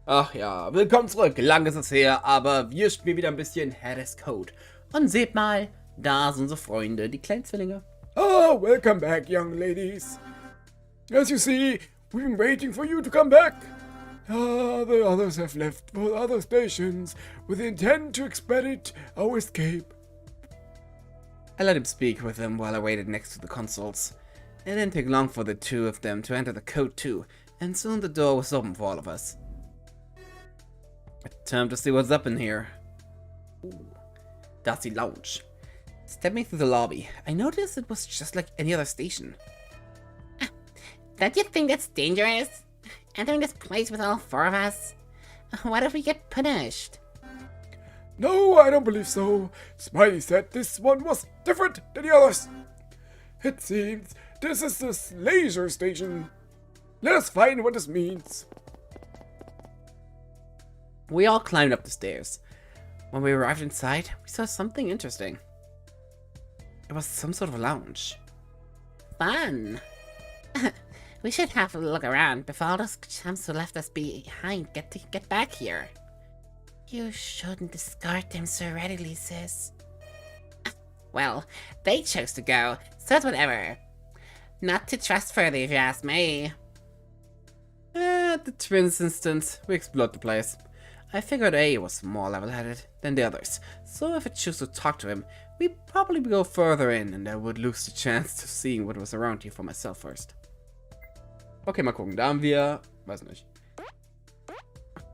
Ach ja, willkommen zurück. Lang ist es her, aber wir spielen wieder ein bisschen Hades Code. Und seht mal, da sind unsere Freunde, die kleinen Zwillinge. Ah, welcome back, young ladies. As you see, we've been waiting for you to come back. Ah, the others have left for other stations with the intent to expedite our escape. I let him speak with them while I waited next to the consoles. It didn't take long for the two of them to enter the code too, and soon the door was open for all of us. Time to see what's up in here. Ooh, that's the lounge. Stepping through the lobby, I noticed it was just like any other station. Don't you think that's dangerous? Entering this place with all four of us? What if we get punished? No, I don't believe so. Smiley said this one was different than the others. It seems this is the laser station. Let us find what this means. We all climbed up the stairs. When we arrived inside, we saw something interesting. It was some sort of lounge. Fun! We should have a look around before all those chumps who left us behind get back here. You shouldn't discard them so readily, sis. Well, they chose to go, so it's whatever. Not to trustworthy if you ask me. At the twins' instance, we explored the place. I figured A was more level-headed than the others, so if I choose to talk to him, we'd probably go further in and I would lose the chance to seeing what was around here for myself first. Okay, mal gucken, da haben wir... weiß nicht.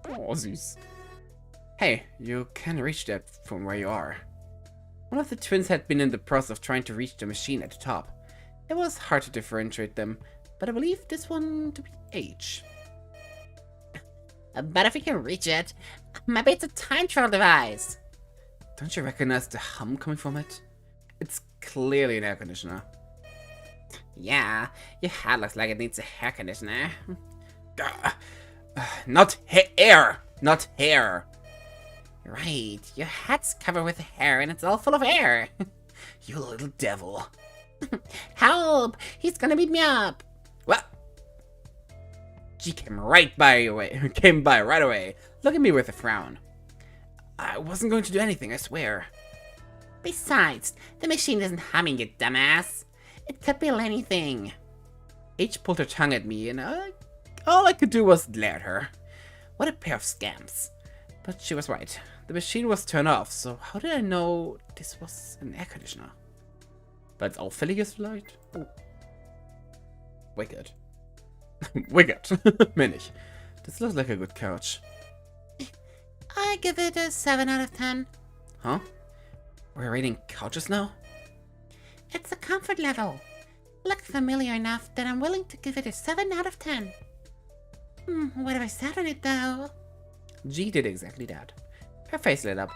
Oh, süß. Hey, you can reach that from where you are. One of the twins had been in the process of trying to reach the machine at the top. It was hard to differentiate them, but I believe this one to be H. But if we can reach it, maybe it's a time travel device. Don't you recognize the hum coming from it? It's clearly an air conditioner. Yeah, your hat looks like it needs a hair conditioner. Not air! Not hair! Right, your hat's covered with hair and it's all full of air. You little devil. Help! He's gonna beat me up. What? She came right away. Look at me with a frown. I wasn't going to do anything, I swear. Besides, the machine isn't humming, you dumbass. It could be anything. H pulled her tongue at me and all I could do was glare at her. What a pair of scamps. But she was right. The machine was turned off, so how did I know this was an air conditioner? Weil es auffällig ist vielleicht? Oh. Wicked. Wicked. Mehr nicht. This looks like a good couch. I give it a 7 out of 10. Huh? We're rating couches now? It's a comfort level. Look familiar enough that I'm willing to give it a 7 out of 10. What have I said on it though? G did exactly that. Her face lit up.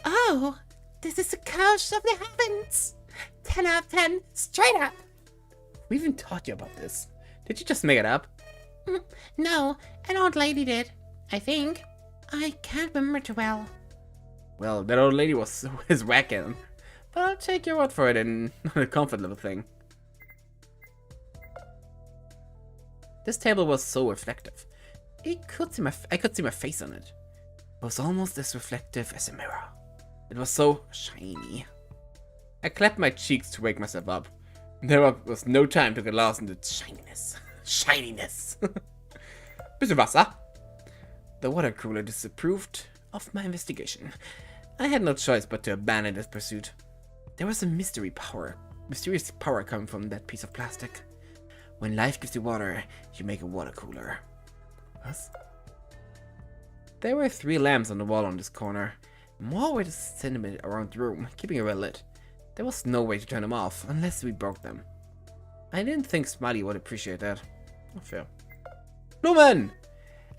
Oh, this is the couch of the heavens. 10 out of 10, straight up. Who even taught you about this? Did you just make it up? No, an old lady did, I think. I can't remember too well. Well, that old lady was whacking. But I'll take your word for it and not a comfort level thing. This table was so reflective. I could see my face on it. It was almost as reflective as a mirror. It was so shiny. I clapped my cheeks to wake myself up. There was no time to get lost in the shininess. Shininess. Bisschen Wasser. The water cooler disapproved of my investigation. I had no choice but to abandon this pursuit. There was a mysterious power coming from that piece of plastic. When life gives you water, you make a water cooler. What? There were 3 lamps on the wall on this corner. More were disseminated around the room, keeping it well lit. There was no way to turn them off, unless we broke them. I didn't think Smiley would appreciate that. Not fair. Blumen!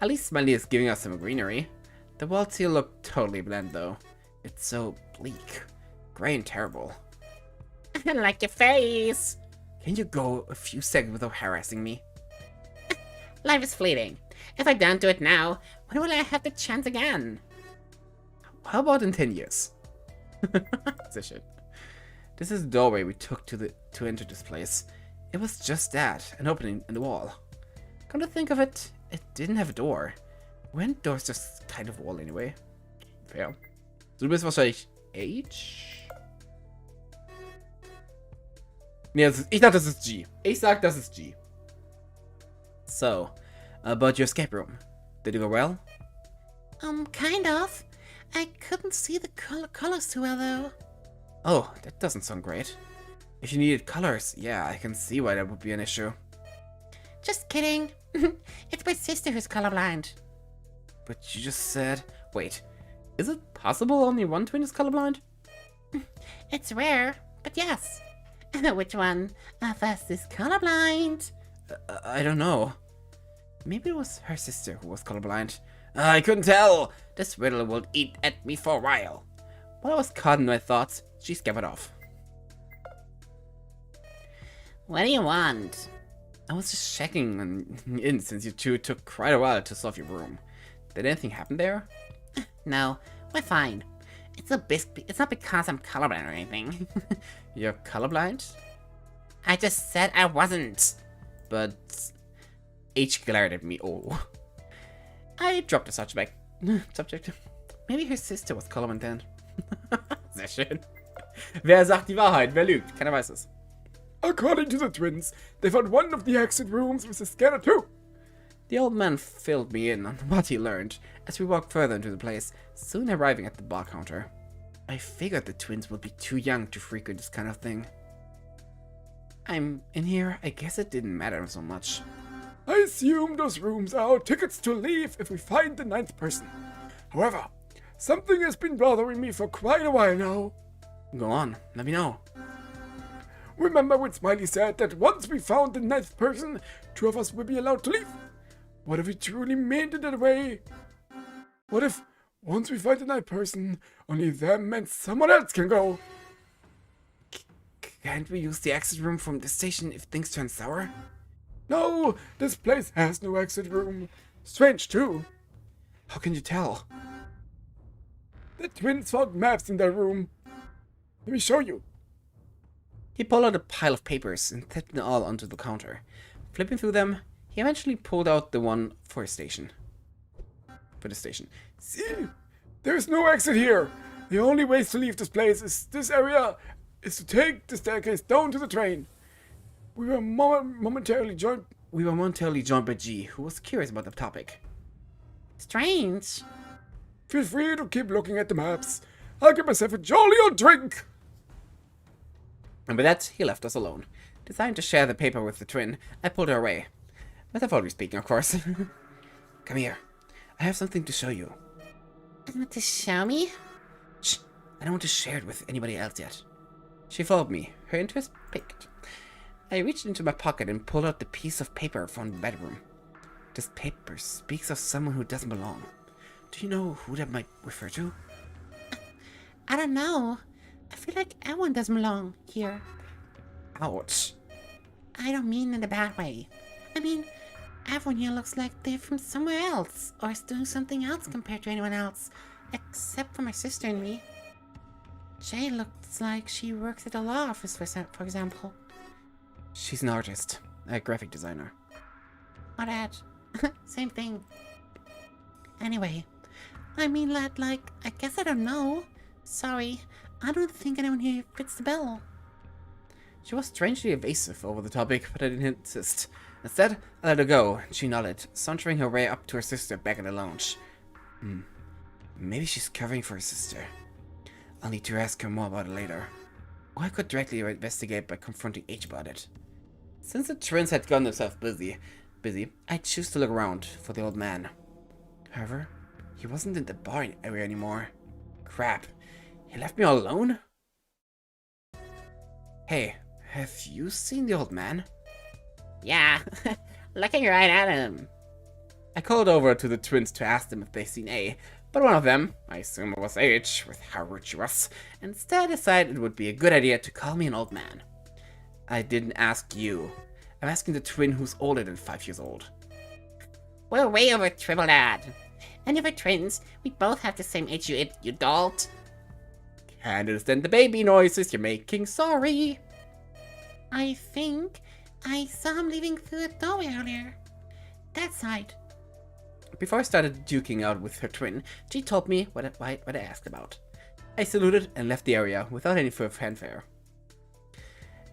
At least Smiley is giving us some greenery. The walls here look totally bland though. It's so bleak. Gray and terrible. Like your face. Can you go a few seconds without harassing me? Life is fleeting. If I don't do it now, when will I have the chance again? How about in 10 years? Sehr schön. This is the doorway we took to enter this place. It was just that, an opening in the wall. Come to think of it, it didn't have a door. When doors just kind of wall anyway. Fair. So, du bist wahrscheinlich H? Nee, ich dachte, das ist G. Ich sag, das ist G. So, about your escape room. Did it go well? Kind of. I couldn't see the colors too well, though. Oh, that doesn't sound great. If you needed colors, yeah, I can see why that would be an issue. Just kidding. It's my sister who's colorblind. But you just said... Wait, is it possible only one twin is colorblind? It's rare, but yes. Which one of us is colorblind? I don't know. Maybe it was her sister who was colorblind. I couldn't tell. This riddle will eat at me for a while. While I was caught in my thoughts, she scampered off. What do you want? I was just checking in since you two took quite a while to solve your room. Did anything happen there? No, we're fine. It's not because I'm colorblind or anything. You're colorblind? I just said I wasn't. But... H glared at me. Oh. I dropped the subject. Maybe her sister was colorblind then. Sehr schön. Wer sagt die Wahrheit? Wer lügt? Keiner weiß es. According to the twins, they found one of the exit rooms with a scanner too. The old man filled me in on what he learned as we walked further into the place, soon arriving at the bar counter. I figured the twins would be too young to frequent this kind of thing. I'm in here, I guess it didn't matter so much. I assume those rooms are our tickets to leave if we find the 9th person. However, something has been bothering me for quite a while now. Go on, let me know. Remember when Smiley said that once we found the 9th person, 2 of us would be allowed to leave? What if he truly meant it that way? What if, once we find the 9th person, only them and someone else can go? Can't we use the exit room from the station if things turn sour? No, this place has no exit room. Strange too. How can you tell? The twins found maps in their room. Let me show you. He pulled out a pile of papers and set them all onto the counter. Flipping through them, he eventually pulled out the one for the station. See? There's no exit here. The only way to leave this place is this area is to take the staircase down to the train. We were momentarily joined by G, who was curious about the topic. Strange. Feel free to keep looking at the maps. I'll get myself a jolly old drink. And with that, he left us alone. Deciding to share the paper with the twin, I pulled her away. Metaphorically speaking, of course. Come here. I have something to show you. You want to show me? Shh. I don't want to share it with anybody else yet. She followed me, her interest piqued. I reached into my pocket and pulled out the piece of paper from the bedroom. This paper speaks of someone who doesn't belong. Do you know who that might refer to? I don't know. I feel like everyone doesn't belong here. Ouch. I don't mean in a bad way. I mean, everyone here looks like they're from somewhere else, or is doing something else compared to anyone else, except for my sister and me. Jay looks like she works at a law office, for example. She's an artist, a graphic designer. Or that. Same thing. Anyway, I mean, lad, like, I guess I don't know. Sorry, I don't think anyone here fits the bill. She was strangely evasive over the topic, but I didn't insist. Instead, I let her go, and she nodded, sauntering her way up to her sister back in the lounge. Maybe she's covering for her sister. I'll need to ask her more about it later. Or I could directly investigate by confronting H about it. Since the twins had gotten themselves busy, I choose to look around for the old man. However, he wasn't in the bar area anymore. Crap. He left me all alone? Hey, have you seen the old man? Yeah, looking right at him. I called over to the twins to ask them if they'd seen A, but one of them, I assume it was H, with how rude she was, instead decided it would be a good idea to call me an old man. I didn't ask you. I'm asking the twin who's older than 5 years old. We're way over triple that. And if we're twins, we both have the same age, you dolt. Can't understand the baby noises you're making, sorry. I think I saw him leaving through the doorway earlier. That side. Before I started duking out with her twin, she told me what I asked about. I saluted and left the area without any further fanfare.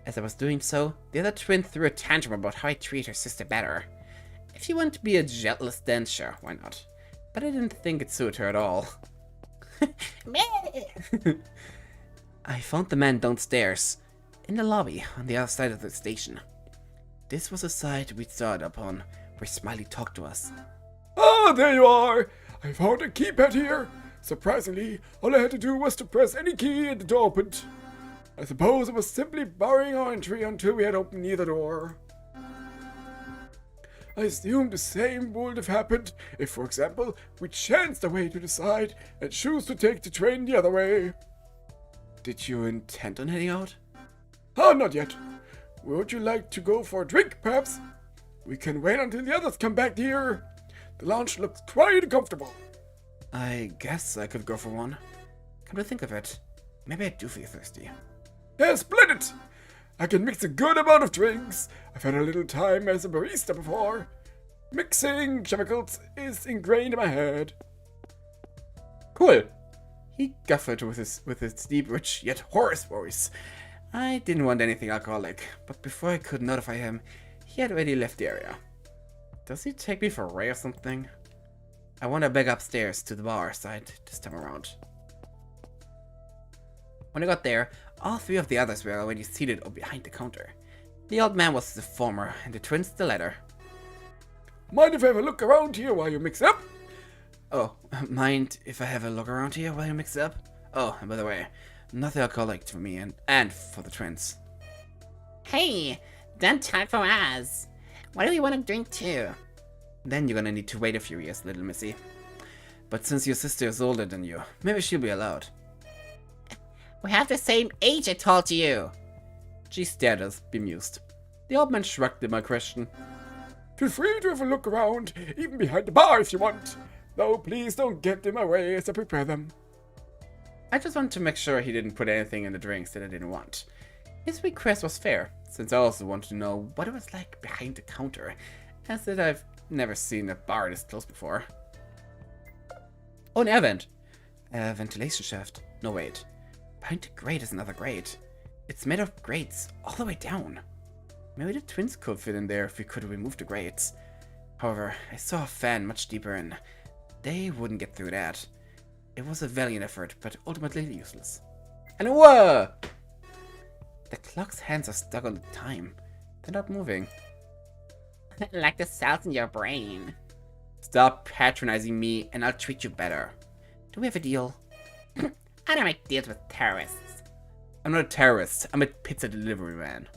As I was doing so, the other twin threw a tantrum about how I treat her sister better. If she wanted to be a jealous, then sure, why not? But I didn't think it suited her at all. I found the man downstairs, in the lobby on the other side of the station. This was a sight we'd started upon, where Smiley talked to us. Ah, there you are! I found a keypad here. Surprisingly, all I had to do was to press any key and the door opened. I suppose it was simply barring our entry until we had opened either door. I assume the same would have happened if, for example, we chanced our way to the side and choose to take the train the other way. Did you intend on heading out? Ah, not yet. Would you like to go for a drink, perhaps? We can wait until the others come back here. The lounge looks quite comfortable. I guess I could go for one. Come to think of it, maybe I do feel thirsty. Yeah, splendid! I can mix a good amount of drinks. I've had a little time as a barista before. Mixing chemicals is ingrained in my head. Cool. He guffawed with his deep, rich, yet hoarse voice. I didn't want anything alcoholic, but before I could notify him, he had already left the area. Does he take me for Ray or something? I wander back upstairs to the bar side this time around. When I got there, all three of the others were already seated behind the counter. The old man was the former, and the twins the latter. Mind if I have a look around here while you mix up? Oh, mind if I have a look around here while you mix it up? Oh, and by the way, nothing alcoholic for me and for the twins. Hey, don't talk for us. What do we want to drink too? Then you're gonna need to wait a few years, little missy. But since your sister is older than you, maybe she'll be allowed. We have the same age, I told you. She stared at us, bemused. The old man shrugged at my question. Feel free to have a look around, even behind the bar if you want. Though please don't get in my way as I prepare them. I just wanted to make sure he didn't put anything in the drinks that I didn't want. His request was fair, since I also wanted to know what it was like behind the counter, as that I've never seen a bar this close before. Oh, an air vent. A ventilation shaft. No, wait. Behind the grate is another grate. It's made of grates all the way down. Maybe the twins could fit in there if we could remove the grates. However, I saw a fan much deeper in. They wouldn't get through that. It was a valiant effort, but ultimately useless. And whoa! The clock's hands are stuck on the time. They're not moving. Like the cells in your brain. Stop patronizing me and I'll treat you better. Do we have a deal? I don't make deals with terrorists. I'm not a terrorist. I'm a pizza delivery man.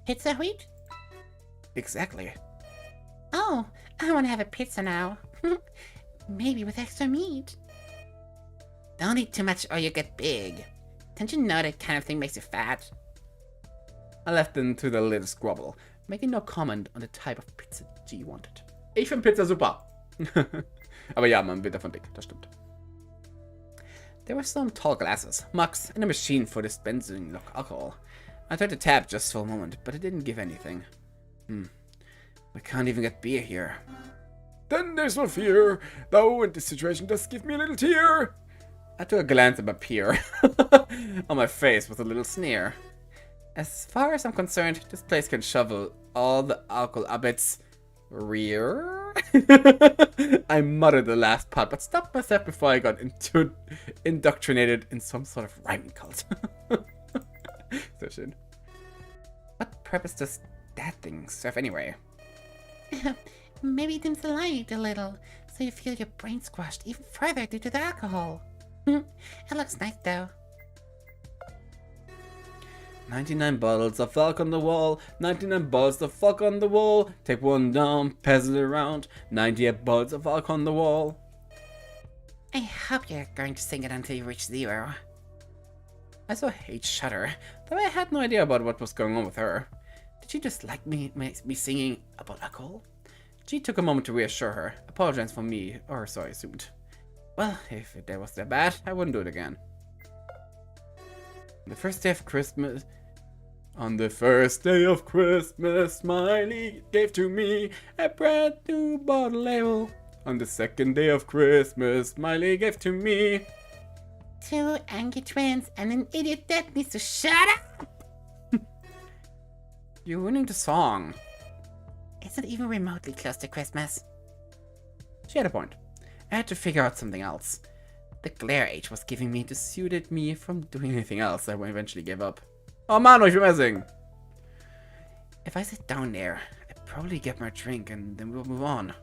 Pizza wheat? Exactly. Oh, I want to have a pizza now. Maybe with extra meat. Don't eat too much or you get big. Don't you know that kind of thing makes you fat? I left them to the little squabble, making no comment on the type of pizza G wanted. Ich finde Pizza super. Aber ja, man wird davon dick, das stimmt. There were some tall glasses, mugs, and a machine for dispensing alcohol. I tried to tap just for a moment, but it didn't give anything. We can't even get beer here. Then there's no fear, though, and this situation does give me a little tear. I took a glance at my peer. On my face with a little sneer. As far as I'm concerned, this place can shovel all the alcohol up its rear. I muttered the last part, but stopped myself before I got indoctrinated in some sort of rhyming cult. So schön. What purpose does that thing serve anyway? Maybe dims the light a little, so you feel your brain squashed even further due to the alcohol. It looks nice though. 99 bottles of fuck on the wall, 99 bottles of fuck on the wall. Take one down, pass it around. 98 bottles of fuck on the wall. I hope you're going to sing it until you reach 0. I saw H shudder, though I had no idea about what was going on with her. Did she just like me singing about alcohol? G took a moment to reassure her, apologized for me, or so I assumed. Well, if it was that bad, I wouldn't do it again. The first day of Christmas... On the first day of Christmas, Smiley gave to me a brand new bottle label. On the second day of Christmas, Smiley gave to me 2 angry twins and an idiot that needs to shut up! You're ruining the song. It's not even remotely close to Christmas. She had a point. I had to figure out something else. The glare age was giving me dissuaded me from doing anything else. I eventually gave up. Oh man, ich bin messing. If I sit down there, I'd probably get my drink and then we'll move on.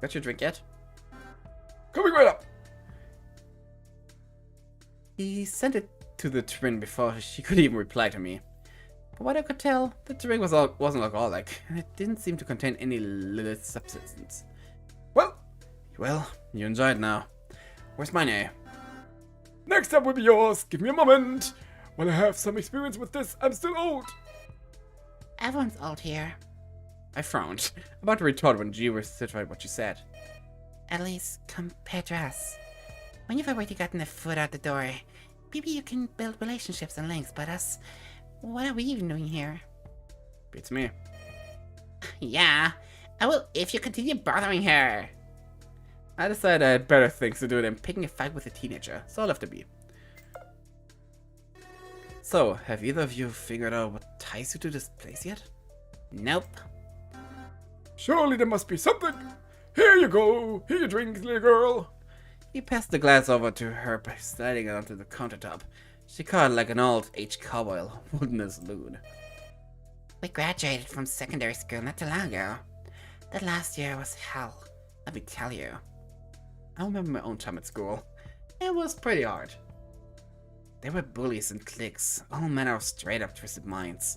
Got your drink yet? Coming right up. He sent it to the twin before she could even reply to me. From what I could tell, the drink wasn't alcoholic, and it didn't seem to contain any little substance. Well, you enjoy it now. Where's my name? Next up will be yours. Give me a moment. While I have some experience with this, I'm still old. Everyone's old here. I frowned, about to retort when G recited what she said. At least compared to us. When you've already gotten a foot out the door, maybe you can build relationships and links, but us, what are we even doing here? Beats me. Yeah, I will if you continue bothering her. I decided I had better things to do than picking a fight with a teenager, so I left it be. So, have either of you figured out what ties you to this place yet? Nope. Surely there must be something. Here you go. Here you drink, little girl. He passed the glass over to her by sliding it onto the countertop. She caught it like an old age cowboy holding his loot. We graduated from secondary school not too long ago. That last year was hell, let me tell you. I remember my own time at school. It was pretty hard. There were bullies and cliques, all manner of straight-up twisted minds.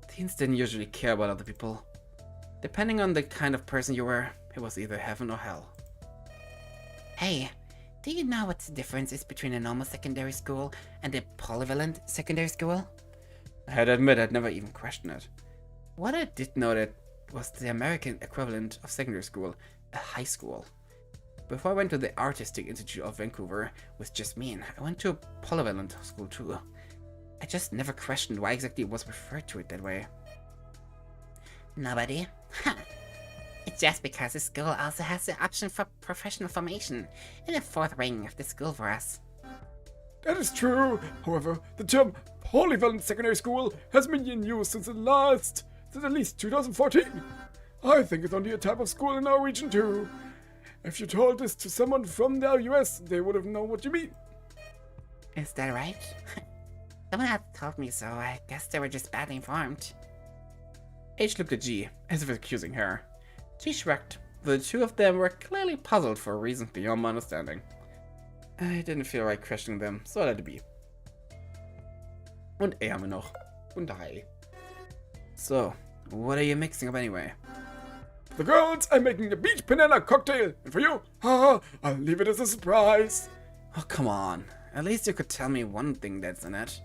Teens didn't usually care about other people. Depending on the kind of person you were, it was either heaven or hell. Hey, do you know what the difference is between a normal secondary school and a polyvalent secondary school? I had to admit I'd never even questioned it. What I did know that was the American equivalent of secondary school, a high school. Before I went to the Artistic Institute of Vancouver with Jasmine, I went to a polyvalent school too. I just never questioned why exactly it was referred to it that way. Nobody? Huh. It's just because the school also has the option for professional formation in the fourth ring of the school for us. That is true. However, the term polyvalent secondary school has been in use since at least 2014. I think it's only a type of school in our region too. If you told this to someone from the US, they would have known what you mean. Is that right? Someone had told me so. I guess they were just badly informed. H looked at G, as if accusing her. G shrugged. The two of them were clearly puzzled for reasons beyond my understanding. I didn't feel right questioning them, so I let it be. Und haben wir noch. Und Heil. So, what are you mixing up anyway? For the girls, I'm making a beach banana cocktail. And for you, haha, I'll leave it as a surprise. Oh, come on. At least you could tell me one thing that's in it.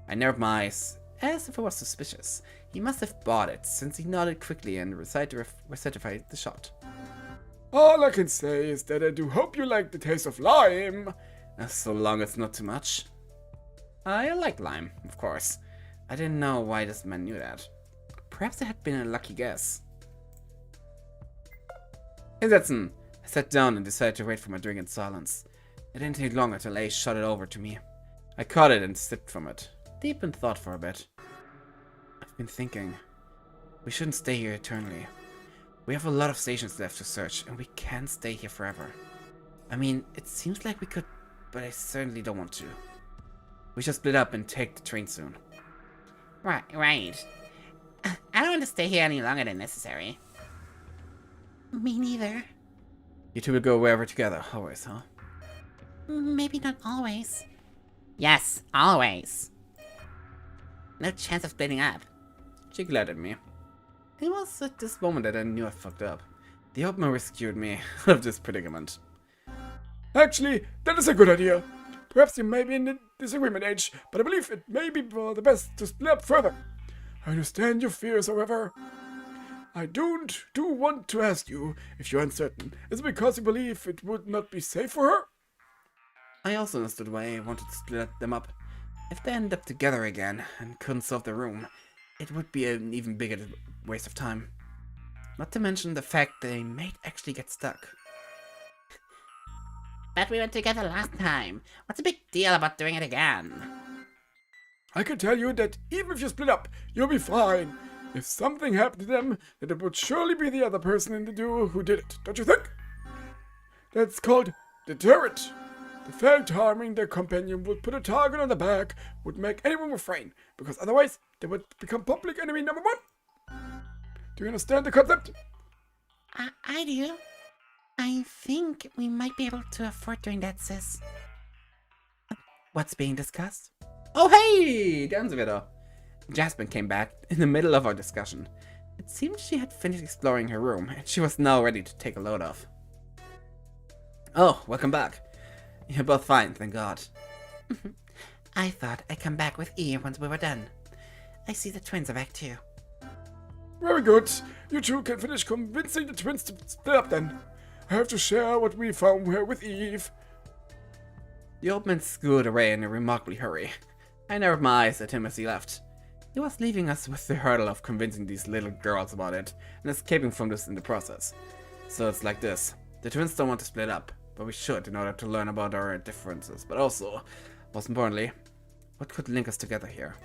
I narrowed my eyes, as if I was suspicious. He must have bought it, since he nodded quickly and decided to certify the shot. All I can say is that I do hope you like the taste of lime. So long as not too much. I like lime, of course. I didn't know why this man knew that. Perhaps it had been a lucky guess. Hinsetzen! I sat down and decided to wait for my drink in silence. It didn't take long until Ace shot it over to me. I caught it and sipped from it, deep in thought for a bit. I've been thinking. We shouldn't stay here eternally. We have a lot of stations left to search, and we can't stay here forever. I mean, it seems like we could, but I certainly don't want to. We should split up and take the train soon. Right. I don't want to stay here any longer than necessary. Me neither. You two will go wherever together, always, huh? Maybe not always. Yes, always. No chance of splitting up. She glared at me. It was at this moment that I knew I fucked up. The open rescued me out of this predicament. Actually, that is a good idea. Perhaps you may be in a disagreement age, but I believe it may be for the best to split up further. I understand your fears, however. I do want to ask you, if you're uncertain, is it because you believe it would not be safe for her? I also understood why I wanted to split them up. If they end up together again and couldn't solve the room, it would be an even bigger waste of time. Not to mention the fact they might actually get stuck. But we went together last time. What's the big deal about doing it again? I can tell you that even if you split up, you'll be fine. If something happened to them, then it would surely be the other person in the duo who did it, don't you think? That's called deterrent. The fact harming their companion would put a target on the back would make anyone refrain, because otherwise they would become public enemy number one. Do you understand the concept? I do. I think we might be able to afford doing that, sis. What's being discussed? Oh hey, ganz wieder. Jasmine came back in the middle of our discussion. It seemed she had finished exploring her room, and she was now ready to take a load off. Oh, welcome back. You're both fine, thank God. I thought I'd come back with E once we were done. I see the twins are back too. Very good. You two can finish convincing the twins to split up then. I have to share what we found here with Eve. The old man scooted away in a remarkably hurry. I narrowed my eyes at him as he left. He was leaving us with the hurdle of convincing these little girls about it, and escaping from this in the process. So it's like this. The twins don't want to split up, but we should in order to learn about our differences, but also, most importantly, what could link us together here?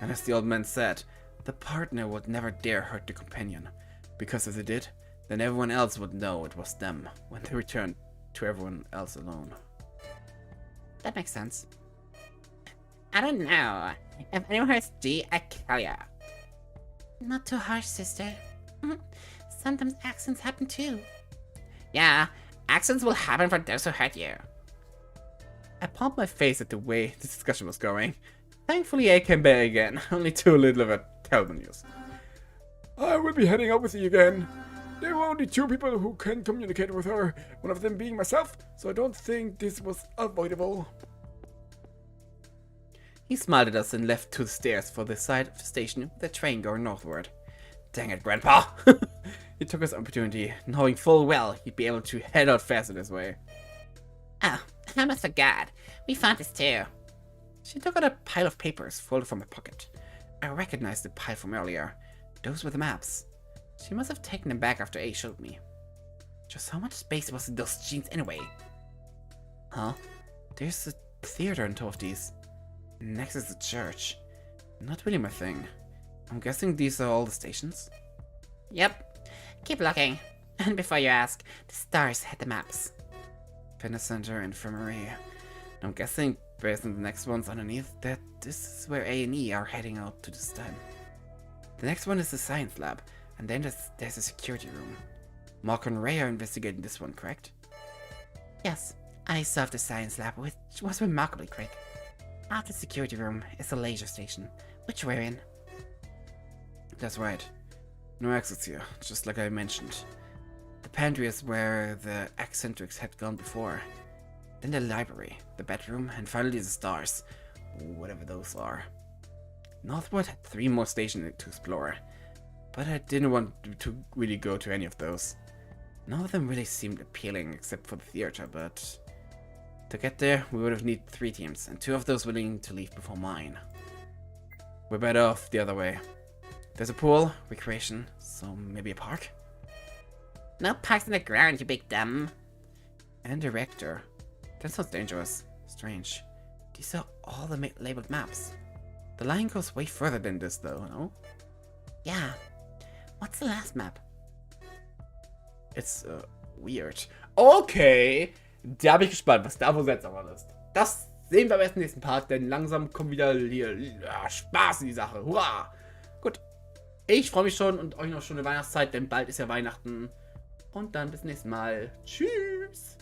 And as the old man said, the partner would never dare hurt the companion, because if they did, then everyone else would know it was them when they returned to everyone else alone. That makes sense. I don't know. If anyone hurts G, I kill ya. Not too harsh, sister. Sometimes accidents happen too. Yeah, accidents will happen for those who hurt you. I palmed my face at the way the discussion was going. Thankfully, I came back again, only too little of a terrible news. I will be heading out with you again. There were only two people who can communicate with her, one of them being myself, so I don't think this was avoidable. He smiled at us and left to the stairs for the side of the station with the train going northward. Dang it, Grandpa! He took his opportunity, knowing full well he'd be able to head out faster this way. Oh, I almost forgot. We found this too. She took out a pile of papers folded from her pocket. I recognized the pile from earlier. Those were the maps. She must have taken them back after A showed me. Just how much space was in those jeans anyway? Huh? There's a theater in two of these. Next is the church. Not really my thing. I'm guessing these are all the stations? Yep. Keep looking. And before you ask, the stars had the maps. Fitness center, infirmary. I'm guessing, based on the next ones underneath, that this is where A and E are heading out to this time. The next one is the science lab, and then there's a security room. Mark and Ray are investigating this one, correct? Yes, I solved the science lab, which was remarkably quick. After the security room is the laser station, which we're in. That's right. No exits here, just like I mentioned. The pantry is where the eccentrics had gone before. Then the library, the bedroom, and finally the stars. Whatever those are. Northwood had 3 more stations to explore, but I didn't want to really go to any of those. None of them really seemed appealing except for the theater, but to get there we would have needed 3 teams, and 2 of those willing to leave before mine. We're better off the other way. There's a pool, recreation, so maybe a park? No parks in the ground, you big dumb. And a reactor. That sounds dangerous. Strange. These are all the labeled maps. The line goes way further than this though, no? Yeah. What's the last map? It's weird. Okay, da bin ich gespannt, was da wohl seltsamer ist. Das sehen wir am besten nächsten Part, denn langsam kommt wieder hier Spaß in die Sache. Hurra! Gut, ich freue mich schon und euch noch schon eine Weihnachtszeit, denn bald ist ja Weihnachten. Und dann bis zum nächsten Mal. Tschüss!